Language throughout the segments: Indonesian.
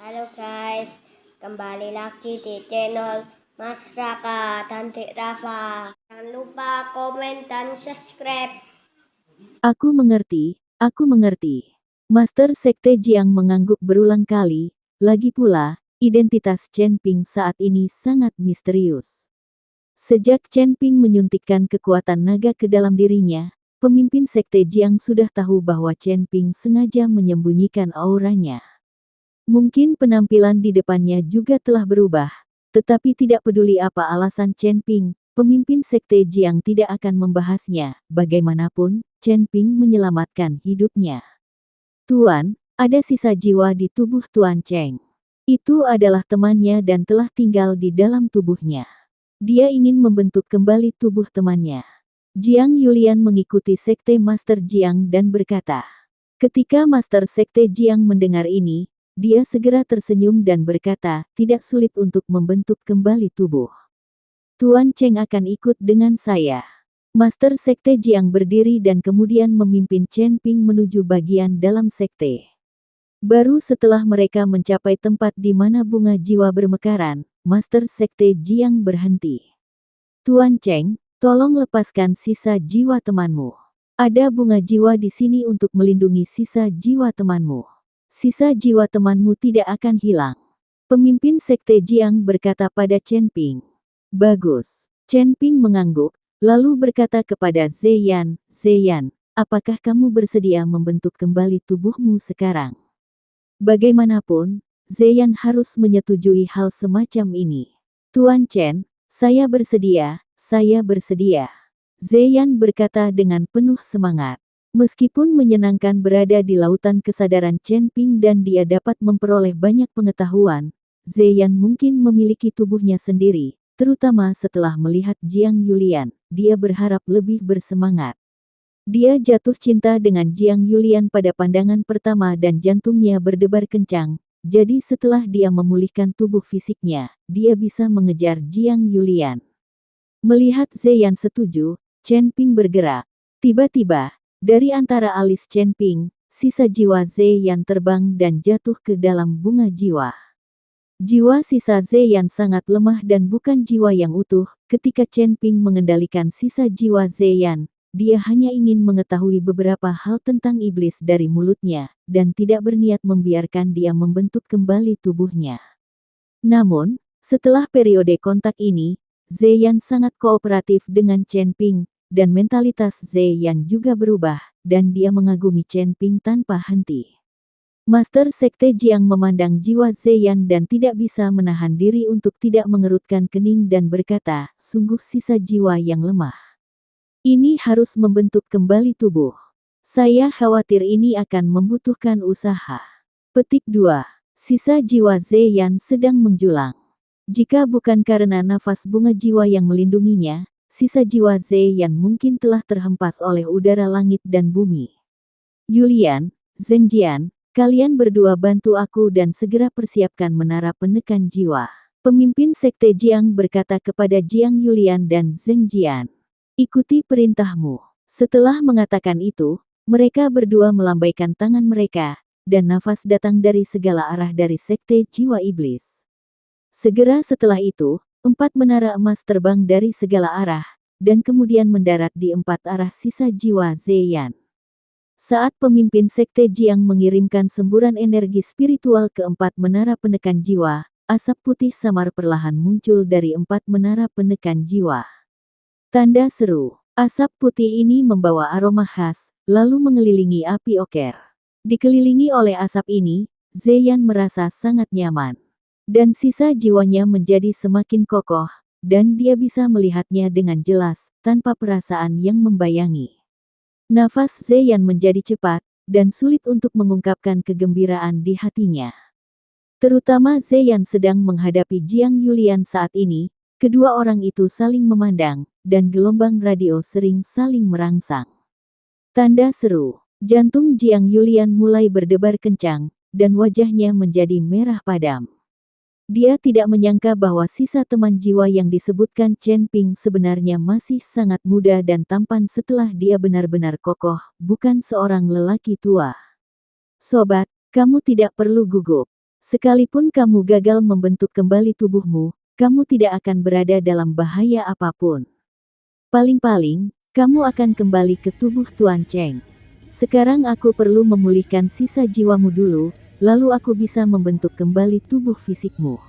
Halo guys, kembali lagi di channel Mas Raka dan Dek Rafa. Jangan lupa komen dan subscribe. Aku mengerti, aku mengerti. Master Sekte Jiang mengangguk berulang kali, lagi pula, identitas Chen Ping saat ini sangat misterius. Sejak Chen Ping menyuntikkan kekuatan naga ke dalam dirinya, pemimpin Sekte Jiang sudah tahu bahwa Chen Ping sengaja menyembunyikan auranya. Mungkin penampilan di depannya juga telah berubah, tetapi tidak peduli apa alasan Chen Ping, pemimpin Sekte Jiang tidak akan membahasnya. Bagaimanapun, Chen Ping menyelamatkan hidupnya. Tuan, ada sisa jiwa di tubuh Tuan Cheng. Itu adalah temannya dan telah tinggal di dalam tubuhnya. Dia ingin membentuk kembali tubuh temannya. Jiang Yulian mengikuti Sekte Master Jiang dan berkata. Ketika Master Sekte Jiang mendengar ini, dia segera tersenyum dan berkata, tidak sulit untuk membentuk kembali tubuh. Tuan Cheng akan ikut dengan saya. Master Sekte Jiang berdiri dan kemudian memimpin Chen Ping menuju bagian dalam sekte. Baru setelah mereka mencapai tempat di mana bunga jiwa bermekaran, Master Sekte Jiang berhenti. Tuan Cheng, tolong lepaskan sisa jiwa temanmu. Ada bunga jiwa di sini untuk melindungi sisa jiwa temanmu. Sisa jiwa temanmu tidak akan hilang. Pemimpin Sekte Jiang berkata pada Chen Ping. Bagus. Chen Ping mengangguk, lalu berkata kepada Zeyan, Zeyan, apakah kamu bersedia membentuk kembali tubuhmu sekarang? Bagaimanapun, Zeyan harus menyetujui hal semacam ini. Tuan Chen, saya bersedia, saya bersedia. Zeyan berkata dengan penuh semangat. Meskipun menyenangkan berada di lautan kesadaran Chen Ping dan dia dapat memperoleh banyak pengetahuan, Zeyan mungkin memiliki tubuhnya sendiri, terutama setelah melihat Jiang Yulian, dia berharap lebih bersemangat. Dia jatuh cinta dengan Jiang Yulian pada pandangan pertama dan jantungnya berdebar kencang, jadi setelah dia memulihkan tubuh fisiknya, dia bisa mengejar Jiang Yulian. Melihat Zeyan setuju, Chen Ping bergerak. Tiba-tiba, dari antara alis Chen Ping, sisa jiwa Zeyan terbang dan jatuh ke dalam bunga jiwa. Jiwa sisa Zeyan sangat lemah dan bukan jiwa yang utuh. Ketika Chen Ping mengendalikan sisa jiwa Zeyan, dia hanya ingin mengetahui beberapa hal tentang iblis dari mulutnya, dan tidak berniat membiarkan dia membentuk kembali tubuhnya. Namun, setelah periode kontak ini, Zeyan sangat kooperatif dengan Chen Ping, dan mentalitas Zeyan juga berubah, dan dia mengagumi Chen Ping tanpa henti. Master Sekte Jiang memandang jiwa Zeyan dan tidak bisa menahan diri untuk tidak mengerutkan kening dan berkata, sungguh sisa jiwa yang lemah. Ini harus membentuk kembali tubuh. Saya khawatir ini akan membutuhkan usaha. Petik 2. Sisa jiwa Zeyan sedang menjulang. Jika bukan karena nafas bunga jiwa yang melindunginya, sisa jiwa Zeyan mungkin telah terhempas oleh udara langit dan bumi. Yulian, Zhengjian, kalian berdua bantu aku dan segera persiapkan menara penekan jiwa. Pemimpin Sekte Jiang berkata kepada Jiang Yulian dan Zhengjian. Ikuti perintahmu. Setelah mengatakan itu, mereka berdua melambaikan tangan mereka, dan nafas datang dari segala arah dari Sekte Jiwa Iblis. Segera setelah itu, 4 menara emas terbang dari segala arah, dan kemudian mendarat di 4 arah sisa jiwa Zeyan. Saat pemimpin Sekte Jiang mengirimkan semburan energi spiritual ke 4 menara penekan jiwa, asap putih samar perlahan muncul dari 4 menara penekan jiwa. Tanda seru. Asap putih ini membawa aroma khas, lalu mengelilingi api oker. Dikelilingi oleh asap ini, Zeyan merasa sangat nyaman. Dan sisa jiwanya menjadi semakin kokoh, dan dia bisa melihatnya dengan jelas, tanpa perasaan yang membayangi. Nafas Zeyan menjadi cepat, dan sulit untuk mengungkapkan kegembiraan di hatinya. Terutama Zeyan sedang menghadapi Jiang Yulian saat ini, kedua orang itu saling memandang, dan gelombang radio sering saling merangsang. Tanda seru. Jantung Jiang Yulian mulai berdebar kencang, dan wajahnya menjadi merah padam. Dia tidak menyangka bahwa sisa teman jiwa yang disebutkan Chen Ping sebenarnya masih sangat muda dan tampan setelah dia benar-benar kokoh, bukan seorang lelaki tua. Sobat, kamu tidak perlu gugup. Sekalipun kamu gagal membentuk kembali tubuhmu, kamu tidak akan berada dalam bahaya apapun. Paling-paling, kamu akan kembali ke tubuh Tuan Cheng. Sekarang aku perlu memulihkan sisa jiwamu dulu, lalu aku bisa membentuk kembali tubuh fisikmu.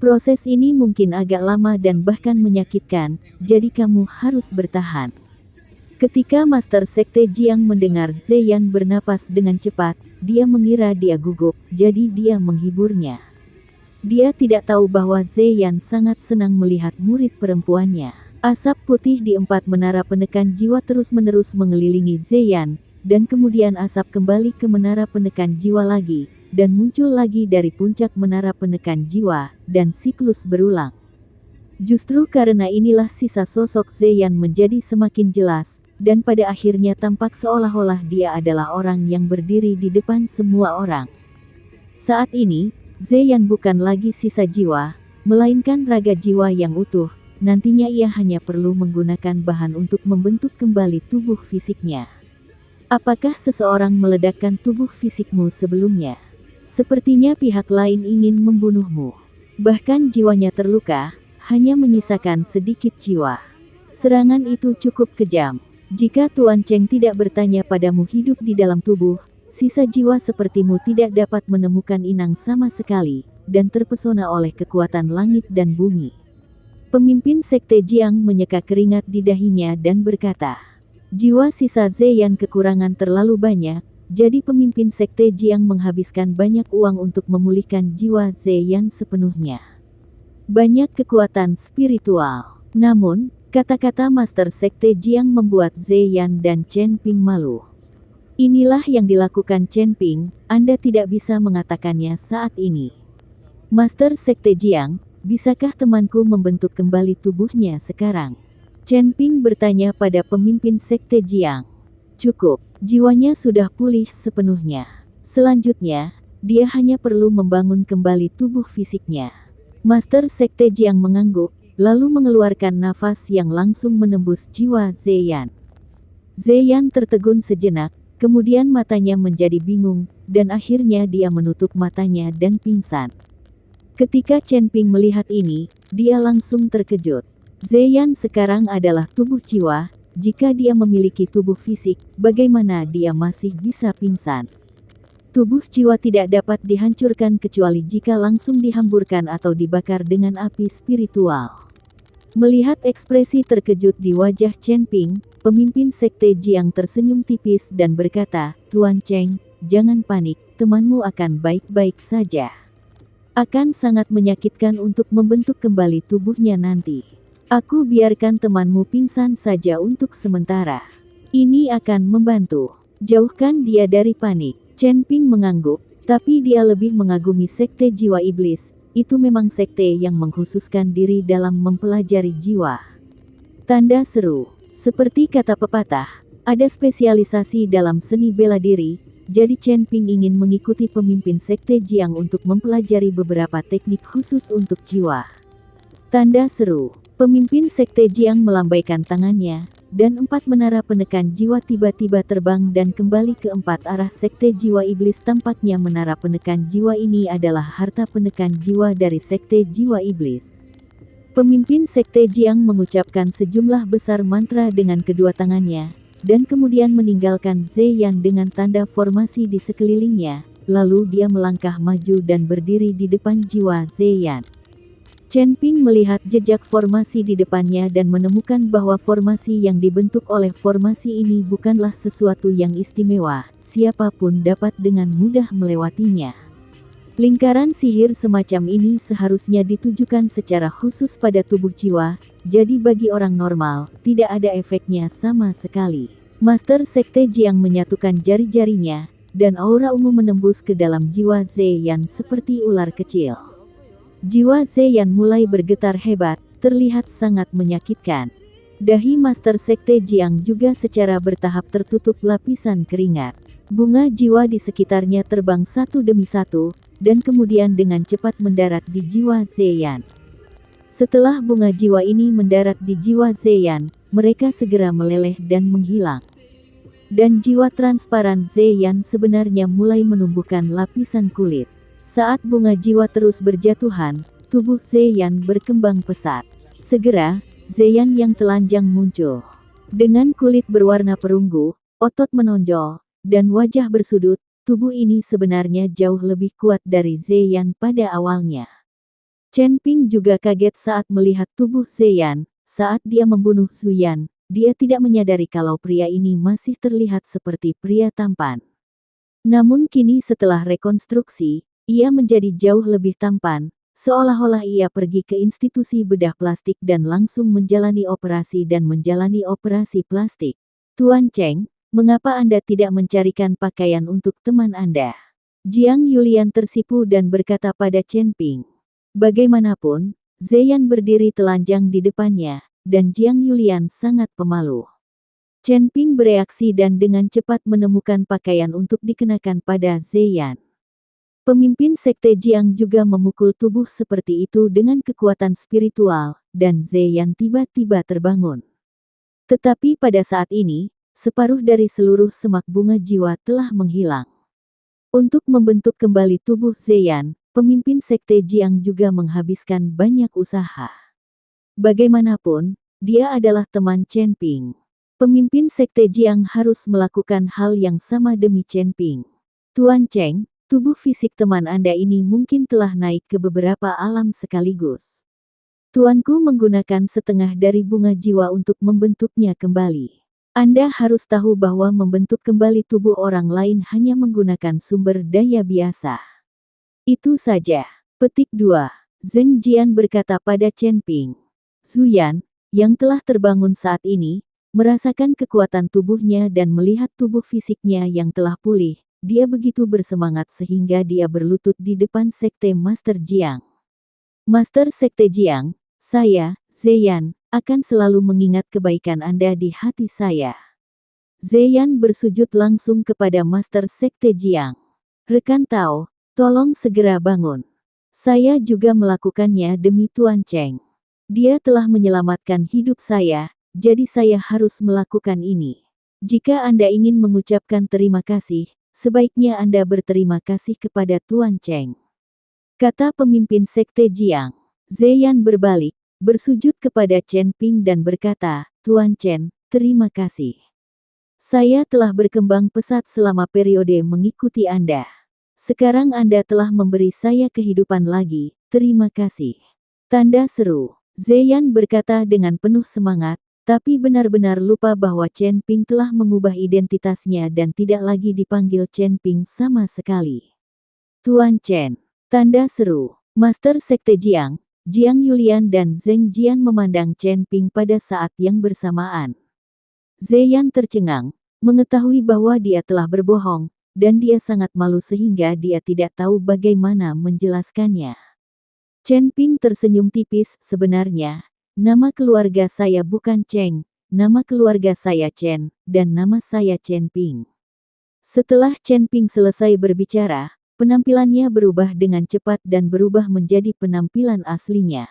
Proses ini mungkin agak lama dan bahkan menyakitkan, jadi kamu harus bertahan. Ketika Master Sekte Jiang mendengar Zeyan bernapas dengan cepat, dia mengira dia gugup, jadi dia menghiburnya. Dia tidak tahu bahwa Zeyan sangat senang melihat murid perempuannya. Asap putih di 4 menara penekan jiwa terus-menerus mengelilingi Zeyan, dan kemudian asap kembali ke menara penekan jiwa lagi, dan muncul lagi dari puncak menara penekan jiwa, dan siklus berulang. Justru karena inilah sisa sosok Zeyan menjadi semakin jelas, dan pada akhirnya tampak seolah-olah dia adalah orang yang berdiri di depan semua orang. Saat ini, Zeyan bukan lagi sisa jiwa, melainkan raga jiwa yang utuh. Nantinya ia hanya perlu menggunakan bahan untuk membentuk kembali tubuh fisiknya. Apakah seseorang meledakkan tubuh fisikmu sebelumnya? Sepertinya pihak lain ingin membunuhmu. Bahkan jiwanya terluka, hanya menyisakan sedikit jiwa. Serangan itu cukup kejam. Jika Tuan Cheng tidak bertanya padamu hidup di dalam tubuh, sisa jiwa sepertimu tidak dapat menemukan inang sama sekali, dan terpesona oleh kekuatan langit dan bumi. Pemimpin Sekte Jiang menyeka keringat di dahinya dan berkata, jiwa sisa Zeyan kekurangan terlalu banyak, jadi pemimpin Sekte Jiang menghabiskan banyak uang untuk memulihkan jiwa Zeyan sepenuhnya. Banyak kekuatan spiritual. Namun, kata-kata Master Sekte Jiang membuat Zeyan dan Chen Ping malu. Inilah yang dilakukan Chen Ping, Anda tidak bisa mengatakannya saat ini. Master Sekte Jiang, bisakah temanku membentuk kembali tubuhnya sekarang? Chen Ping bertanya pada pemimpin Sekte Jiang. Cukup, jiwanya sudah pulih sepenuhnya. Selanjutnya, dia hanya perlu membangun kembali tubuh fisiknya. Master Sekte Jiang mengangguk, lalu mengeluarkan nafas yang langsung menembus jiwa Zeyan. Zeyan tertegun sejenak, kemudian matanya menjadi bingung, dan akhirnya dia menutup matanya dan pingsan. Ketika Chen Ping melihat ini, dia langsung terkejut. Zeyan sekarang adalah tubuh jiwa, jika dia memiliki tubuh fisik, bagaimana dia masih bisa pingsan? Tubuh jiwa tidak dapat dihancurkan kecuali jika langsung dihamburkan atau dibakar dengan api spiritual. Melihat ekspresi terkejut di wajah Chen Ping, pemimpin Sekte Jiang tersenyum tipis dan berkata, Tuan Cheng, jangan panik, temanmu akan baik-baik saja. Akan sangat menyakitkan untuk membentuk kembali tubuhnya nanti. Aku biarkan temanmu pingsan saja untuk sementara. Ini akan membantu. Jauhkan dia dari panik. Chen Ping mengangguk, tapi dia lebih mengagumi Sekte Jiwa Iblis. Itu memang sekte yang mengkhususkan diri dalam mempelajari jiwa. Tanda seru. Seperti kata pepatah, ada spesialisasi dalam seni bela diri, jadi Chen Ping ingin mengikuti pemimpin Sekte Jiang untuk mempelajari beberapa teknik khusus untuk jiwa. Tanda seru. Pemimpin Sekte Jiang melambaikan tangannya, dan 4 menara penekan jiwa tiba-tiba terbang dan kembali ke 4 arah Sekte Jiwa Iblis. Tampaknya menara penekan jiwa ini adalah harta penekan jiwa dari Sekte Jiwa Iblis. Pemimpin Sekte Jiang mengucapkan sejumlah besar mantra dengan kedua tangannya, dan kemudian meninggalkan Zeyan dengan tanda formasi di sekelilingnya, lalu dia melangkah maju dan berdiri di depan jiwa Zeyan. Chen Ping melihat jejak formasi di depannya dan menemukan bahwa formasi yang dibentuk oleh formasi ini bukanlah sesuatu yang istimewa, siapapun dapat dengan mudah melewatinya. Lingkaran sihir semacam ini seharusnya ditujukan secara khusus pada tubuh jiwa, jadi bagi orang normal, tidak ada efeknya sama sekali. Master Sekte Jiang menyatukan jari-jarinya, dan aura ungu menembus ke dalam jiwa Zeyan seperti ular kecil. Jiwa Zeyan mulai bergetar hebat, terlihat sangat menyakitkan. Dahi Master Sekte Jiang juga secara bertahap tertutup lapisan keringat. Bunga jiwa di sekitarnya terbang satu demi satu, dan kemudian dengan cepat mendarat di jiwa Zeyan. Setelah bunga jiwa ini mendarat di jiwa Zeyan, mereka segera meleleh dan menghilang. Dan jiwa transparan Zeyan sebenarnya mulai menumbuhkan lapisan kulit. Saat bunga jiwa terus berjatuhan, tubuh Zeyan berkembang pesat. Segera, Zeyan yang telanjang muncul. Dengan kulit berwarna perunggu, otot menonjol, dan wajah bersudut, tubuh ini sebenarnya jauh lebih kuat dari Zeyan pada awalnya. Chen Ping juga kaget saat melihat tubuh Zeyan. Saat dia membunuh Zuyan, dia tidak menyadari kalau pria ini masih terlihat seperti pria tampan. Namun kini setelah rekonstruksi, ia menjadi jauh lebih tampan, seolah-olah ia pergi ke institusi bedah plastik dan langsung menjalani operasi plastik. Tuan Cheng, mengapa Anda tidak mencarikan pakaian untuk teman Anda? Jiang Yulian tersipu dan berkata pada Chen Ping. Bagaimanapun, Zeyan berdiri telanjang di depannya, dan Jiang Yulian sangat pemalu. Chen Ping bereaksi dan dengan cepat menemukan pakaian untuk dikenakan pada Zeyan. Pemimpin Sekte Jiang juga memukul tubuh seperti itu dengan kekuatan spiritual, dan Zeyan tiba-tiba terbangun. Tetapi pada saat ini, separuh dari seluruh semak bunga jiwa telah menghilang. Untuk membentuk kembali tubuh Zeyan, pemimpin Sekte Jiang juga menghabiskan banyak usaha. Bagaimanapun, dia adalah teman Chen Ping. Pemimpin Sekte Jiang harus melakukan hal yang sama demi Chen Ping. Tuan Cheng, tubuh fisik teman Anda ini mungkin telah naik ke beberapa alam sekaligus. Tuanku menggunakan setengah dari bunga jiwa untuk membentuknya kembali. Anda harus tahu bahwa membentuk kembali tubuh orang lain hanya menggunakan sumber daya biasa. Itu saja. Petik 2. Zheng Jian berkata pada Chen Ping. Zuyan, yang telah terbangun saat ini, merasakan kekuatan tubuhnya dan melihat tubuh fisiknya yang telah pulih, dia begitu bersemangat sehingga dia berlutut di depan Sekte Master Jiang. Master Sekte Jiang, saya, Zeyan, akan selalu mengingat kebaikan Anda di hati saya. Zeyan bersujud langsung kepada Master Sekte Jiang. Rekan Tao, tolong segera bangun. Saya juga melakukannya demi Tuan Cheng. Dia telah menyelamatkan hidup saya, jadi saya harus melakukan ini. Jika Anda ingin mengucapkan terima kasih, sebaiknya Anda berterima kasih kepada Tuan Cheng. Kata pemimpin Sekte Jiang. Zeyan berbalik, bersujud kepada Chen Ping dan berkata, Tuan Chen, terima kasih. Saya telah berkembang pesat selama periode mengikuti Anda. Sekarang Anda telah memberi saya kehidupan lagi, terima kasih. Tanda seru. Zeyan berkata dengan penuh semangat, tapi benar-benar lupa bahwa Chen Ping telah mengubah identitasnya dan tidak lagi dipanggil Chen Ping sama sekali. Tuan Chen. Tanda seru. Master Sekte Jiang, Jiang Yulian dan Zheng Jian memandang Chen Ping pada saat yang bersamaan. Zeyan tercengang, mengetahui bahwa dia telah berbohong, dan dia sangat malu sehingga dia tidak tahu bagaimana menjelaskannya. Chen Ping tersenyum tipis, sebenarnya, nama keluarga saya bukan Cheng, nama keluarga saya Chen, dan nama saya Chen Ping. Setelah Chen Ping selesai berbicara, penampilannya berubah dengan cepat dan berubah menjadi penampilan aslinya.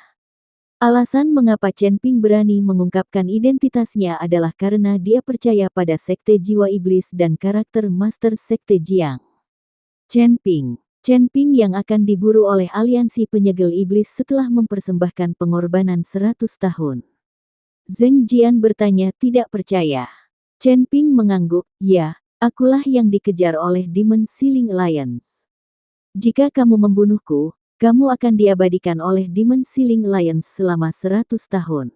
Alasan mengapa Chen Ping berani mengungkapkan identitasnya adalah karena dia percaya pada Sekte Jiwa Iblis dan karakter Master Sekte Jiang. Chen Ping. Chen Ping yang akan diburu oleh aliansi penyegel iblis setelah mempersembahkan pengorbanan 100 tahun. Zheng Jian bertanya tidak percaya. Chen Ping mengangguk, ya, akulah yang dikejar oleh Demon Sealing Alliance. Jika kamu membunuhku, kamu akan diabadikan oleh Demon Sealing Alliance selama 100 tahun.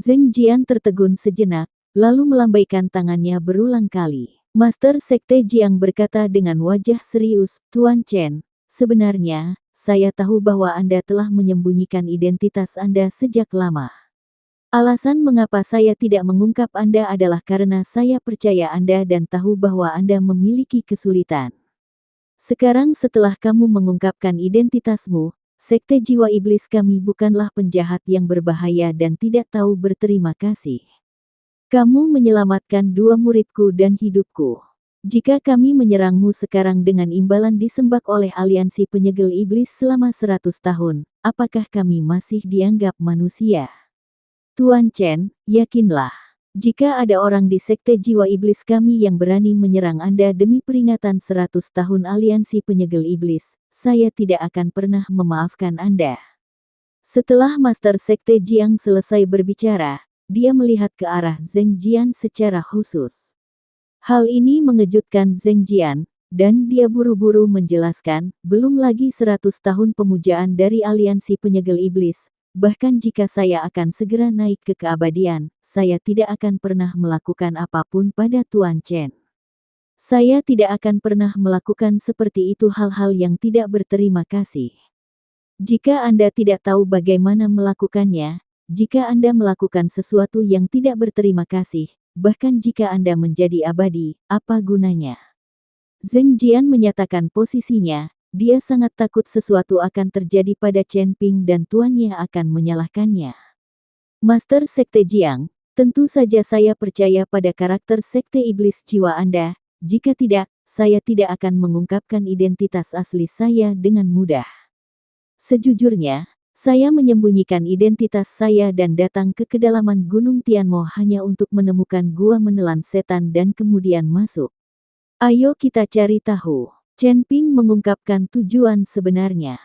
Zheng Jian tertegun sejenak, lalu melambaikan tangannya berulang kali. Master Sekte Jiang berkata dengan wajah serius, Tuan Chen, sebenarnya, saya tahu bahwa Anda telah menyembunyikan identitas Anda sejak lama. Alasan mengapa saya tidak mengungkap Anda adalah karena saya percaya Anda dan tahu bahwa Anda memiliki kesulitan. Sekarang setelah kamu mengungkapkan identitasmu, Sekte Jiwa Iblis kami bukanlah penjahat yang berbahaya dan tidak tahu berterima kasih. Kamu menyelamatkan 2 muridku dan hidupku. Jika kami menyerangmu sekarang dengan imbalan disembah oleh aliansi penyegel iblis selama 100 tahun, apakah kami masih dianggap manusia? Tuan Chen, yakinlah. Jika ada orang di Sekte Jiwa Iblis kami yang berani menyerang Anda demi peringatan 100 tahun aliansi penyegel iblis, saya tidak akan pernah memaafkan Anda. Setelah Master Sekte Jiang selesai berbicara, dia melihat ke arah Zheng Jian secara khusus. Hal ini mengejutkan Zheng Jian, dan dia buru-buru menjelaskan, belum lagi 100 tahun pemujaan dari aliansi penyegel iblis, bahkan jika saya akan segera naik ke keabadian, saya tidak akan pernah melakukan apapun pada Tuan Chen. Saya tidak akan pernah melakukan seperti itu, hal-hal yang tidak berterima kasih. Jika Anda tidak tahu bagaimana melakukannya, jika Anda melakukan sesuatu yang tidak berterima kasih, bahkan jika Anda menjadi abadi, apa gunanya? Zheng Jian menyatakan posisinya, dia sangat takut sesuatu akan terjadi pada Chen Ping dan tuannya akan menyalahkannya. Master Sekte Jiang, tentu saja saya percaya pada karakter Sekte Iblis jiwa Anda, jika tidak, saya tidak akan mengungkapkan identitas asli saya dengan mudah. Sejujurnya, saya menyembunyikan identitas saya dan datang ke kedalaman Gunung Tianmo hanya untuk menemukan gua menelan setan dan kemudian masuk. Ayo kita cari tahu. Chen Ping mengungkapkan tujuan sebenarnya.